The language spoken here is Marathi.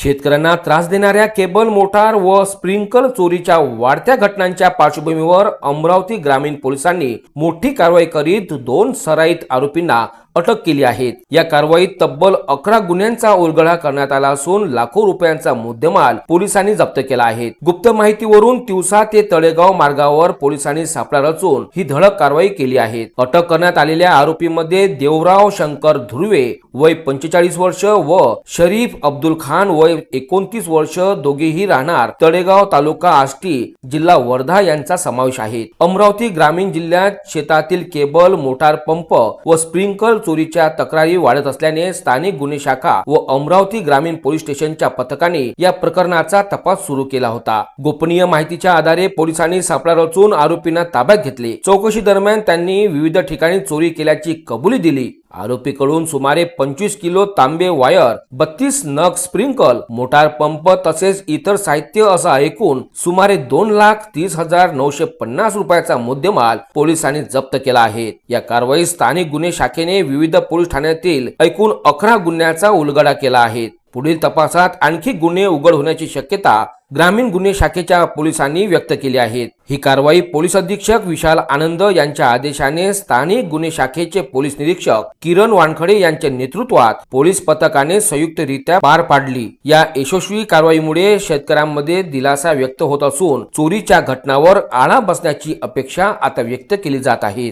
शेतकऱ्यांना त्रास देणाऱ्या केबल मोटार व स्प्रिंकल चोरीच्या वाढत्या घटनांच्या पार्श्वभूमीवर अमरावती ग्रामीण पोलिसांनी मोठी कारवाई करीत 2 सराईत आरोपींना अटक केली आहे। या कारवाईत तब्बल 11 गुन्ह्यांचा उलगडा करण्यात आला असून लाखो रुपयांचा मुद्देमाल पोलिसांनी जप्त केला आहे। गुप्त माहितीवरून तिवसा ते तळेगाव मार्गावर पोलिसांनी सापळा रचून ही धडक कारवाई केली आहे। अटक करण्यात आलेल्या आरोपींमध्ये देवराव शंकर धुर्वे वय 45 वर्ष व शरीफ अब्दुल खान वय 29 वर्ष दोघेही राहणार तळेगाव तालुका आष्टी जिल्हा वर्धा यांचा समावेश आहे। अमरावती ग्रामीण जिल्ह्यात शेतातील केबल मोटार पंप व स्प्रिंकल चोरीच्या तक्रारी वाढत असल्याने स्थानिक गुन्हे शाखा व अमरावती ग्रामीण पोलीस स्टेशनच्या पथकाने या प्रकरणाचा तपास सुरू केला होता। गोपनीय माहितीच्या आधारे पोलिसांनी सापळा रचून आरोपींना ताब्यात घेतले। चौकशी दरम्यान त्यांनी विविध ठिकाणी चोरी केल्याची कबुली दिली। आरोपीकडून सुमारे 25 किलो तांबे वायर, 32 नग स्प्रिंकल, मोटार पंप तसेच इतर साहित्य असा एकूण सुमारे 2,30,950 रुपयाचा मुद्देमाल पोलिसांनी जप्त केला आहे। या कारवाईत स्थानिक गुन्हे शाखेने विविध पोलीस ठाण्यातील एकूण 11 गुन्ह्यांचा उलगडा केला आहे। पुढील तपासात आणखी गुन्हे उघड होण्याची शक्यता ग्रामीण गुन्हे शाखेच्या पोलिसांनी व्यक्त केली आहे। ही कारवाई पोलीस अधीक्षक विशाल आनंद यांच्या आदेशाने स्थानिक गुन्हे शाखेचे पोलीस निरीक्षक किरण वानखडे यांच्या नेतृत्वात पोलीस पथकाने संयुक्तरित्या पार पाडली। या यशस्वी कारवाईमुळे शेतकऱ्यांमध्ये दिलासा व्यक्त होत असून चोरीच्या घटनांवर आळा बसण्याची अपेक्षा आता व्यक्त केली जात आहे।